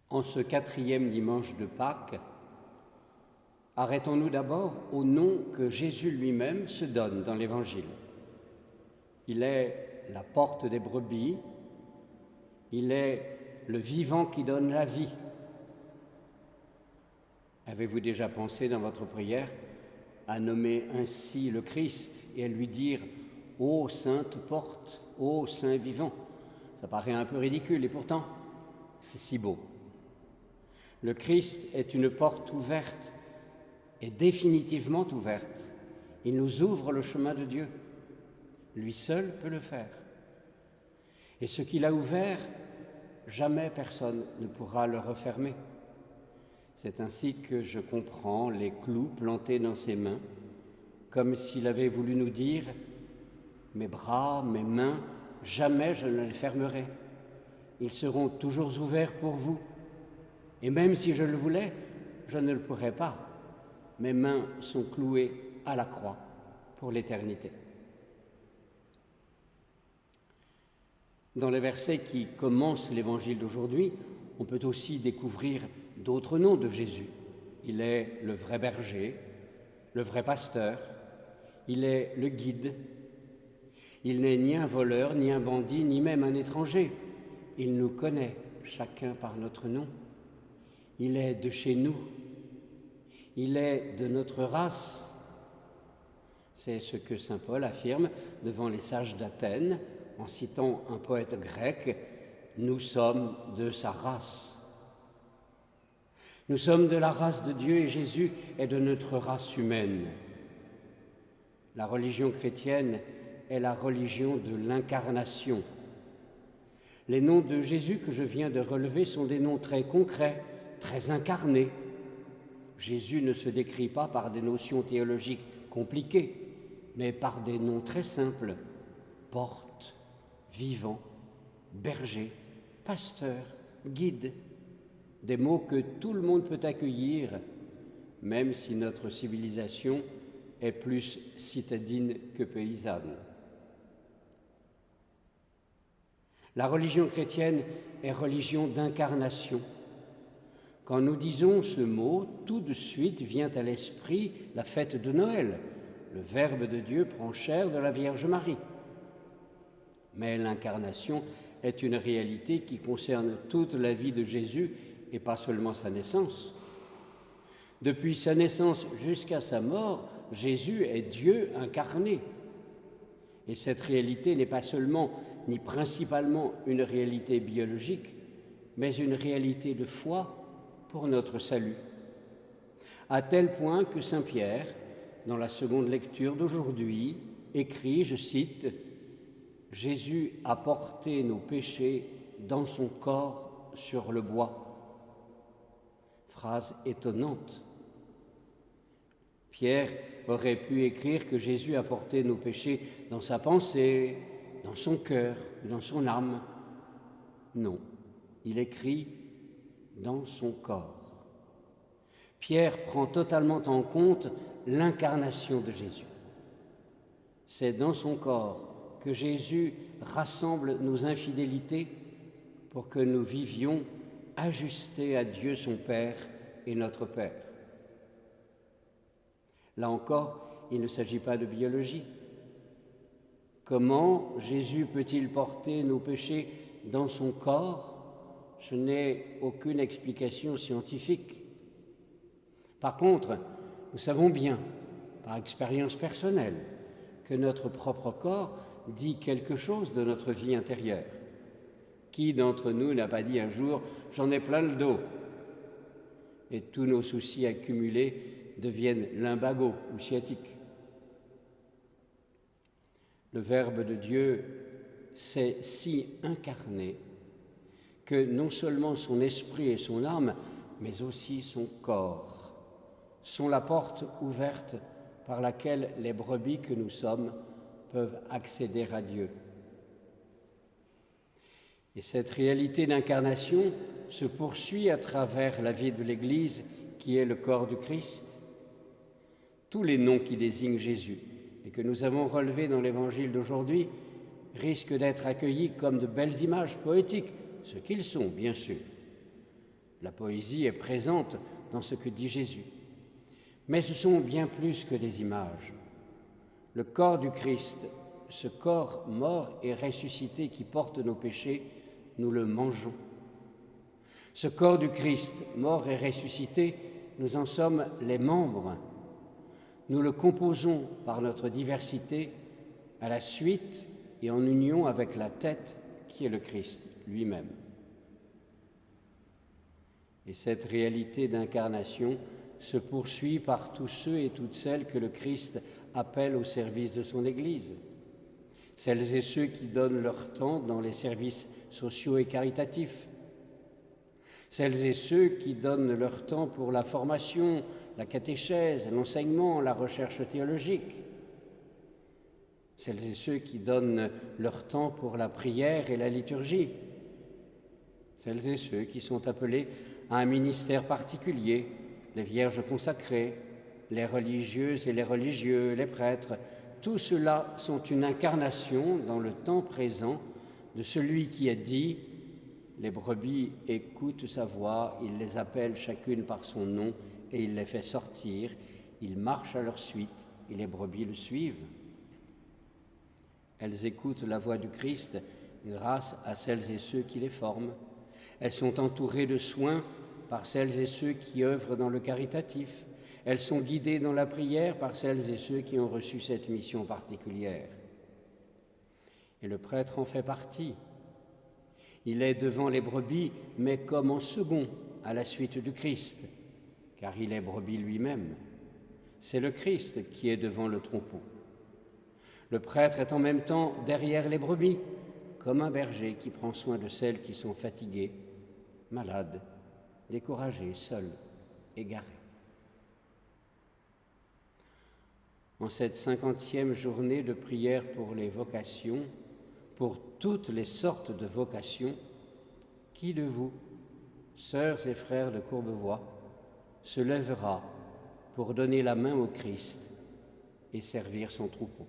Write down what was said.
En ce 4e dimanche de Pâques, arrêtons-nous d'abord au nom que Jésus lui-même se donne dans l'Évangile. Il est la porte des brebis, il est le vivant qui donne la vie. Avez-vous déjà pensé dans votre prière à nommer ainsi le Christ et à lui dire « Ô sainte porte, ô saint vivant ». Ça paraît un peu ridicule et pourtant, c'est si beau. Le Christ est une porte ouverte et définitivement ouverte. Il nous ouvre le chemin de Dieu. Lui seul peut le faire. Et ce qu'il a ouvert, jamais personne ne pourra le refermer. C'est ainsi que je comprends les clous plantés dans ses mains, comme s'il avait voulu nous dire « Mes bras, mes mains, jamais je ne les fermerai. Ils seront toujours ouverts pour vous. Et même si je le voulais, je ne le pourrais pas. Mes mains sont clouées à la croix pour l'éternité. » Dans les versets qui commencent l'évangile d'aujourd'hui, on peut aussi découvrir d'autres noms de Jésus. Il est le vrai berger, le vrai pasteur, il est le guide. Il n'est ni un voleur, ni un bandit, ni même un étranger. Il nous connaît, chacun par notre nom. Il est de chez nous. Il est de notre race. C'est ce que saint Paul affirme devant les sages d'Athènes en citant un poète grec « Nous sommes de sa race ». Nous sommes de la race de Dieu et Jésus est de notre race humaine. La religion chrétienne est la religion de l'incarnation. Les noms de Jésus que je viens de relever sont des noms très concrets, très incarnés. Jésus ne se décrit pas par des notions théologiques compliquées, mais par des noms très simples, porte, vivant, berger, pasteur, guide, des mots que tout le monde peut accueillir, même si notre civilisation est plus citadine que paysanne. La religion chrétienne est religion d'incarnation. Quand nous disons ce mot, tout de suite vient à l'esprit la fête de Noël. Le Verbe de Dieu prend chair de la Vierge Marie. Mais l'incarnation est une réalité qui concerne toute la vie de Jésus et pas seulement sa naissance. Depuis sa naissance jusqu'à sa mort, Jésus est Dieu incarné. Et cette réalité n'est pas seulement ni principalement une réalité biologique, mais une réalité de foi pour notre salut. À tel point que saint Pierre, dans la seconde lecture d'aujourd'hui, écrit, je cite, « Jésus a porté nos péchés dans son corps sur le bois ». Phrase étonnante. Pierre aurait pu écrire que Jésus a porté nos péchés dans sa pensée, dans son cœur, dans son âme. Non, il écrit dans son corps. Pierre prend totalement en compte l'incarnation de Jésus. C'est dans son corps que Jésus rassemble nos infidélités pour que nous vivions ajustés à Dieu son Père et notre Père. Là encore, il ne s'agit pas de biologie. Comment Jésus peut-il porter nos péchés dans son corps ? Je n'ai aucune explication scientifique. Par contre, nous savons bien, par expérience personnelle, que notre propre corps dit quelque chose de notre vie intérieure. Qui d'entre nous n'a pas dit un jour « j'en ai plein le dos » et tous nos soucis accumulés deviennent lumbago ou sciatiques. Le Verbe de Dieu s'est si incarné que non seulement son esprit et son âme, mais aussi son corps sont la porte ouverte par laquelle les brebis que nous sommes peuvent accéder à Dieu. Et cette réalité d'incarnation se poursuit à travers la vie de l'Église qui est le corps du Christ. Tous les noms qui désignent Jésus et que nous avons relevés dans l'Évangile d'aujourd'hui risquent d'être accueillis comme de belles images poétiques, ce qu'ils sont bien sûr. La poésie est présente dans ce que dit Jésus. Mais ce sont bien plus que des images. Le corps du Christ, ce corps mort et ressuscité qui porte nos péchés, nous le mangeons. Ce corps du Christ, mort et ressuscité, nous en sommes les membres. Nous le composons par notre diversité à la suite et en union avec la tête qui est le Christ lui-même. Et cette réalité d'incarnation se poursuit par tous ceux et toutes celles que le Christ appelle au service de son Église. Celles et ceux qui donnent leur temps dans les services sociaux et caritatifs. Celles et ceux qui donnent leur temps pour la formation, la catéchèse, l'enseignement, la recherche théologique. Celles et ceux qui donnent leur temps pour la prière et la liturgie. Celles et ceux qui sont appelés à un ministère particulier, les vierges consacrées, les religieuses et les religieux, les prêtres, tout cela sont une incarnation dans le temps présent de celui qui a dit « Les brebis écoutent sa voix, il les appelle chacune par son nom et il les fait sortir, il marche à leur suite et les brebis le suivent. » Elles écoutent la voix du Christ grâce à celles et ceux qui les forment. Elles sont entourées de soins par celles et ceux qui œuvrent dans le caritatif. Elles sont guidées dans la prière par celles et ceux qui ont reçu cette mission particulière. Et le prêtre en fait partie. Il est devant les brebis, mais comme en second, à la suite du Christ, car il est brebis lui-même. C'est le Christ qui est devant le troupeau. Le prêtre est en même temps derrière les brebis, comme un berger qui prend soin de celles qui sont fatiguées, malades, découragées, seules, égarées. En cette 50e journée de prière pour les vocations, pour toutes les sortes de vocations, qui de vous, sœurs et frères de Courbevoie, se lèvera pour donner la main au Christ et servir son troupeau?